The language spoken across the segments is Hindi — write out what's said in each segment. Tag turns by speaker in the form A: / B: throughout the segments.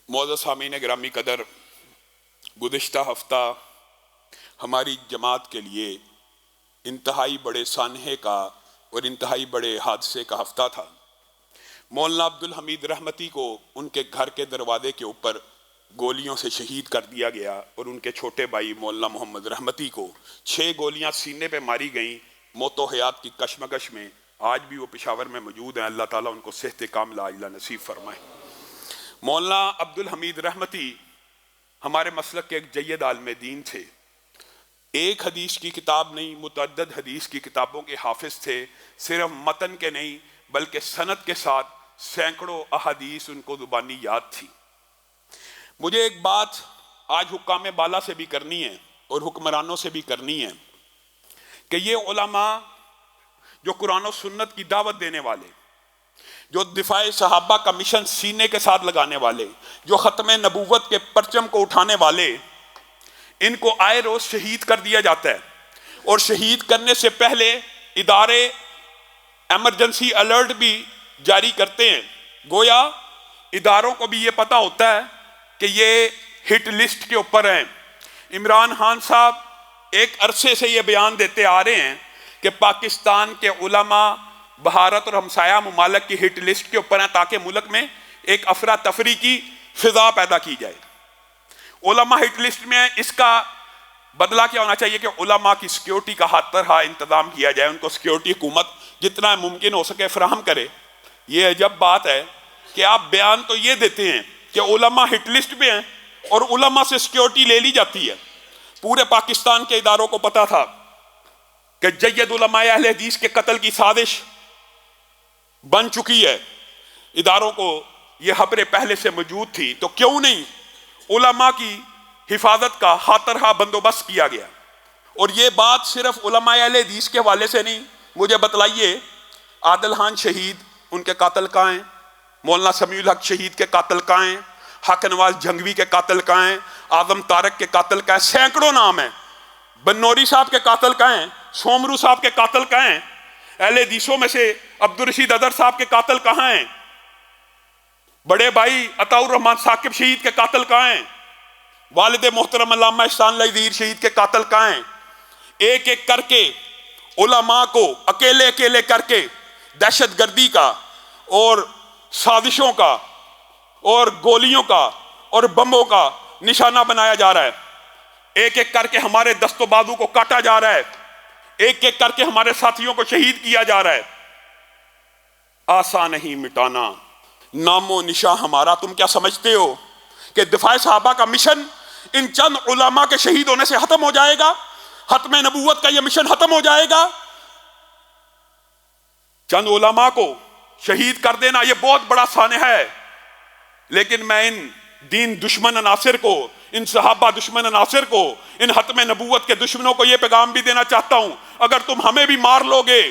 A: मोअज़्ज़ज़ सामीन गिरामी कदर, गुज़िश्ता हफ्ता हमारी जमात के लिए इंतहाई बड़े सानहे का और इंतहाई बड़े हादसे का हफ्ता था। मौलाना अब्दुल हमीद रहमती को उनके घर के दरवाजे के ऊपर गोलियों से शहीद कर दिया गया और उनके छोटे भाई मौलाना मोहम्मद रहमती को 6 गोलियां सीने पे मारी गईं। मौतो हयात की कशमकश में आज भी वो पेशावर में मौजूद हैं। अल्लाह ताला उनको सेहत कामिला आजिला नसीब फरमाए। मौलाना अब्दुल हमीद रहमती हमारे मसलक के एक जय्यद आलिम दीन थे। एक हदीस की किताब नहीं, मुतअद्दिद हदीस की किताबों के हाफिज थे। सिर्फ मतन के नहीं बल्कि सनद के साथ सैकड़ों अहादीस उनको जुबानी याद थी। मुझे एक बात आज हुक्काम बाला से भी करनी है और हुक्मरानों से भी करनी है कि ये उलमा जो कुरान और सुन्नत की दावत देने वाले, जो दिफाए सहाबा का मिशन सीने के साथ लगाने वाले, जो ख़त्म नबूवत के परचम को उठाने वाले, इनको आए रोज शहीद कर दिया जाता है। और शहीद करने से पहले इदारे एमरजेंसी अलर्ट भी जारी करते हैं। गोया इदारों को भी ये पता होता है कि ये हिट लिस्ट के ऊपर हैं। इमरान खान साहब एक अरसे से ये बयान देते आ रहे हैं कि पाकिस्तान के उलमा भारत और हमसाया मुमालिक की हिट लिस्ट के ऊपर हैं ताकि मुल्क में एक अफरा तफरी की फिजा पैदा की जाए। उलमा हिट लिस्ट में है, इसका बदला क्या होना चाहिए कि उलमा की सिक्योरिटी का हर तरह इंतजाम किया जाए। उनको सिक्योरिटी हुकूमत जितना मुमकिन हो सके फराहम करे। ये अजब बात है कि आप बयान तो ये देते हैं कि उलमा हिट लिस्ट में हैं और उलमा से सिक्योरिटी ले ली जाती है। पूरे पाकिस्तान के इदारों को पता था कि जय्यद उलमा अहले हदीस के कत्ल की साजिश बन चुकी है। इदारों को यह खबरें पहले से मौजूद थी, तो क्यों नहीं उलमा की हिफाजत का हर तरह बंदोबस्त किया गया। और ये बात सिर्फ उलमा अहले हदीस के हवाले से नहीं, मुझे बतलाइए आदिल खान शहीद, उनके कातिल कहाँ हैं? मौलाना समीउल हक शहीद के कातिल कहाँ हैं? हक नवाज जंगवी के कातिल कहाँ हैं? आजम तारक के कातिल कहाँ हैं? सैकड़ों नाम हैं। बन्नौरी साहब के कातिल कहाँ हैं? सोमरू साहब के कातिल कहाँ हैं? अहले हदीसों में से अब्दुल रशीद अदर साहब के कातिल कहाँ हैं? बड़े भाई अताउर रहमान साकिब शहीद के कातिल कहाँ हैं? वालिद मोहतरम अल्लामा इहसान लज़ीर शहीद के कातिल कहाँ हैं? एक एक करके उलमा को अकेले अकेले करके दहशतगर्दी का और साजिशों का और गोलियों का और बमों का निशाना बनाया जा रहा है। एक एक करके हमारे दस्तो बाजू को काटा जा रहा है। एक एक करके हमारे साथियों को शहीद किया जा रहा है। आसान नहीं मिटाना नामो निशा हमारा। तुम क्या समझते हो कि दिफाए सहाबा का मिशन इन चंद उलमा के शहीद होने से खत्म हो जाएगा? खत्म नबूवत का यह मिशन खत्म हो जाएगा? चंद उलमा को शहीद कर देना यह बहुत बड़ा सानह है। लेकिन मैं इन दीन दुश्मन अनासिर को, इन सहाबा दुश्मन अनासिर को, इन खत्म नबूवत के दुश्मनों को यह पैगाम भी देना चाहता हूं, अगर तुम हमें भी मार लोगे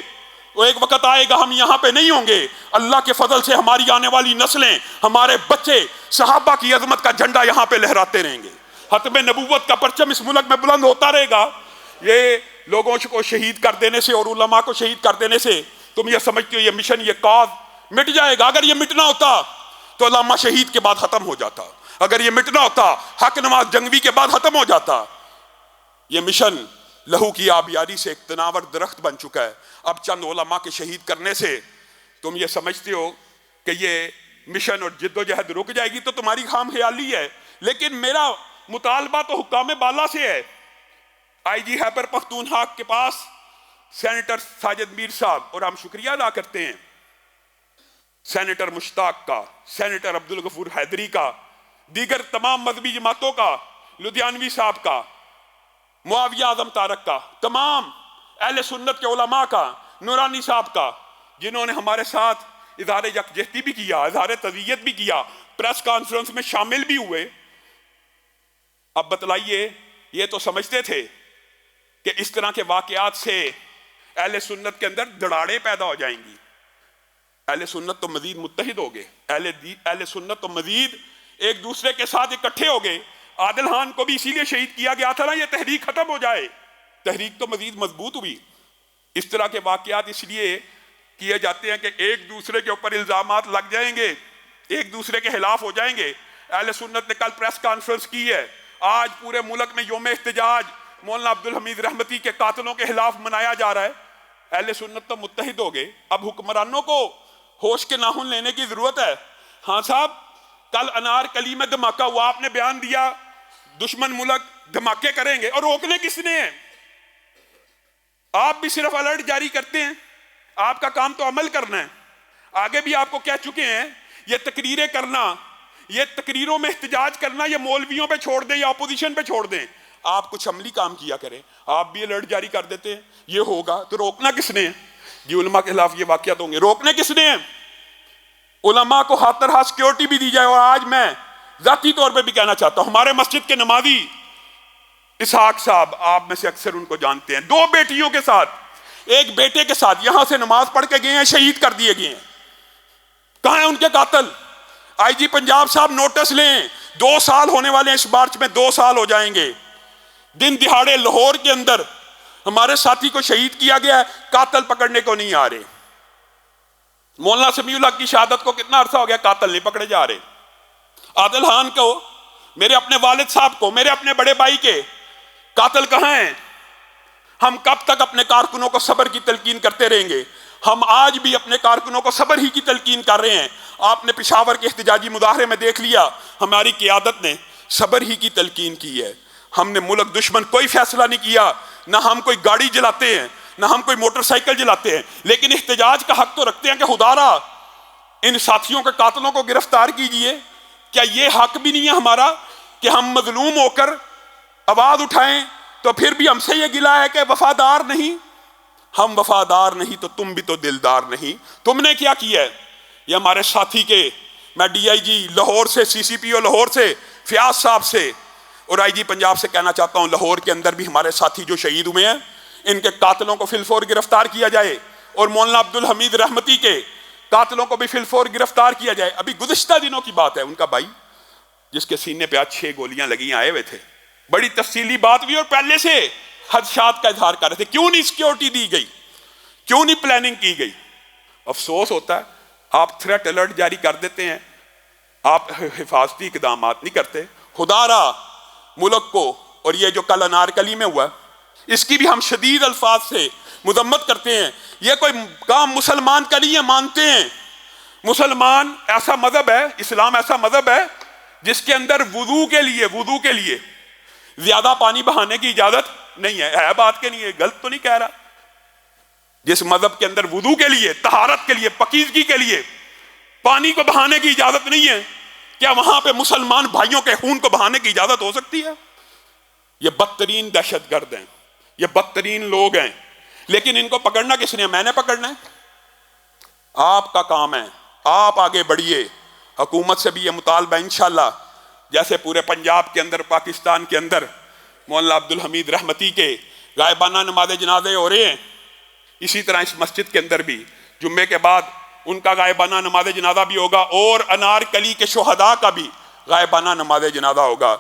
A: तो एक वक्त आएगा हम यहां पे नहीं होंगे। अल्लाह के फजल से हमारी आने वाली नस्लें, हमारे बच्चे सहाबा की अजमत का झंडा यहां पे लहराते रहेंगे। खत्म नबूवत का परचम इस मुल्क में बुलंद होता रहेगा। ये लोगों को शहीद कर देने से और उलमा को शहीद कर देने से तुम ये समझते हो ये मिशन, ये काज मिट जाएगा? अगर ये मिटना होता तो अल्लामा शहीद के बाद खत्म हो जाता। अगर ये मिटना होता हक नवाज जंगवी के बाद खत्म हो जाता। ये मिशन लहू की आबियारी से एक तनावर दरख्त बन चुका है। अब चंद उलमा के शहीद करने से तुम ये समझते हो कि ये मिशन और जिद्दोजहद रुक जाएगी, तो तुम्हारी खाम ख्याली है। लेकिन मेरा मुतालबा तो हुक्काम बाला से है। IG हैबर पख्तूनख्वा के पास सेनेटर साजिद मीर साहब, और हम शुक्रिया अदा करते हैं सेनेटर मुश्ताक का, सेनेटर अब्दुल गफूर हैदरी का, दीगर तमाम मजहबी जमातों का, लुधियानवी साहब का, मुआविया आजम तारक का, तमाम अहले सुन्नत के उलमा का, नूरानी साहब का, जिन्होंने हमारे साथ इज़हार यकजहती भी किया, इज़हार तज़ियत भी किया, प्रेस कॉन्फ्रेंस में शामिल भी हुए। अब बतलाइए, ये तो समझते थे कि इस तरह के वाकयात से अहले सुन्नत के अंदर दरारें पैदा हो जाएंगी। अहले सुन्नत तो मजीद मुत्तहिद हो गए, अहले सुन्नत तो मजीद एक दूसरे के साथ इकट्ठे हो गए। आदिल खान को भी इसीलिए शहीद किया गया था ना, ये तहरीक खत्म हो जाए। तहरीक तो मजीद मजबूत हुई। इस तरह के वाकयात इसलिए किए जाते हैं कि एक दूसरे के ऊपर इल्जामात लग जाएंगे, एक दूसरे के खिलाफ हो जाएंगे। अहले सुन्नत ने कल प्रेस कॉन्फ्रेंस की है। आज पूरे मुल्क में यौम इख्तिजाज मौलाना अब्दुल हमीद रहमती के कातलों के खिलाफ मनाया जा रहा है। अहले सुन्नत तो मुत्तहिद हो गए, अब हुक्मरानों को होश के नाखून लेने की जरूरत है। हाँ साहब, कल अनारकली में धमाका हुआ, आपने बयान दिया दुश्मन मुल्क धमाके करेंगे, और रोकने किसने है? आप भी सिर्फ अलर्ट जारी करते हैं, आपका काम तो अमल करना है। आगे भी आपको कह चुके हैं, ये तकरीरें करना, ये तकरीरों में एहतजाज करना, ये मौलवियों पे छोड़ दें या अपोजिशन पे छोड़ दें। आप कुछ अमली काम किया करें। आप भी अलर्ट जारी कर देते हैं, ये होगा, तो रोकना किसने है? जी उलमा के खिलाफ ये वाक़यात होंगे, रोकने किसने है? उलमा को हाथर हाथ सिक्योरिटी भी दी जाए। और आज मैं जाती तौर पे भी कहना चाहता हूं, हमारे मस्जिद के नमाजी इसहाक साहब, आप में से अक्सर उनको जानते हैं, 2 बेटियों के साथ, एक बेटे के साथ यहां से नमाज पढ़ के गए हैं, शहीद कर दिए गए हैं। कहां है उनके कातिल? आईजी पंजाब साहब नोटिस लें, 2 साल होने वाले हैं, इस मार्च में 2 साल हो जाएंगे। दिन दिहाड़े लाहौर के अंदर हमारे साथी को शहीद किया गया है, कातिल पकड़ने को नहीं आ रहे। मौलाना समीउल्लाह की शहादत को कितना अरसा हो गया, कातिल नहीं पकड़े जा रहे। आदिल खान को, मेरे अपने वालिद साहब को, मेरे अपने बड़े भाई के कातिल कहां हैं? हम कब तक अपने कारकुनों को सब्र की तलकीन करते रहेंगे? हम आज भी अपने कारकुनों को सब्र ही की तलकीन कर रहे हैं। आपने पेशावर के एहतजाजी मुजाहरे में देख लिया, हमारी क़ियादत ने सब्र ही की तलकीन की है। हमने मुल्क दुश्मन कोई फैसला नहीं किया, ना हम कोई गाड़ी जलाते हैं, ना हम कोई मोटरसाइकिल जलाते हैं, लेकिन एहतजाज का हक तो रखते हैं कि खुदारा इन साथियों के कातिलों को गिरफ्तार कीजिए। क्या ये हक भी नहीं है हमारा कि हम मजलूम होकर आवाज उठाएं? तो फिर भी हमसे ये गिला है कि वफादार नहीं। हम वफादार नहीं तो तुम भी तो दिलदार नहीं। तुमने क्या किया है? ये हमारे साथी के, मैं डीआईजी लाहौर से, सीसीपीओ लाहौर से, फयाज साहब से और आईजी पंजाब से कहना चाहता हूं, लाहौर के अंदर भी हमारे साथी जो शहीद हुए हैं, इनके कातिलों को फिलफौर गिरफ्तार किया जाए, और मौलाना अब्दुल हमीद रहमती के कातिलों को भी फिलफौर गिरफ्तार किया जाए। अभी गुज़िश्ता दिनों की बात है, उनका भाई जिसके सीने पे आज 6 गोलियां लगी आए हुए थे, बड़ी तफसीली बात हुई और पहले से खदशात का इजहार कर रहे थे। क्यों नहीं सिक्योरिटी दी गई? क्यों नहीं प्लानिंग की गई? अफसोस होता है, आप थ्रेट अलर्ट जारी कर देते हैं, आप हिफाजती इकदाम नहीं करते। खुदारा मुल्क को, और ये जो कल अनारकली में हुआ, इसकी भी हम शदीद अल्फाज से मुजम्मत करते हैं। यह कोई काम मुसलमान का नहीं है, मानते हैं मुसलमान ऐसा मजहब है, इस्लाम ऐसा मजहब है जिसके अंदर वुजू के लिए ज्यादा पानी बहाने की इजाजत नहीं है बात के नहीं है, गलत तो नहीं कह रहा। जिस मजहब के अंदर वुजू के लिए, तहारत के लिए, पकीजगी के लिए पानी को बहाने की इजाजत नहीं है, क्या वहां पे मुसलमान भाइयों के खून को बहाने की इजाजत हो सकती है? ये बदतरीन दहशतगर्द हैं, ये बदतरीन लोग हैं, लेकिन इनको पकड़ना किसने? मैंने पकड़ना है? आपका काम है, आप आगे बढ़िए। हुकूमत से भी ये मुतालबा इंशाल्लाह, जैसे पूरे पंजाब के अंदर, पाकिस्तान के अंदर मौलाना अब्दुल हमीद रहमती के गायबाना नमाज जनाजे हो रहे हैं, इसी तरह इस मस्जिद के अंदर भी जुम्मे के बाद उनका गायबाना नमाज जनाजा भी होगा, और अनारकली के शुहदा का भी गायबाना नमाज जनाजा होगा।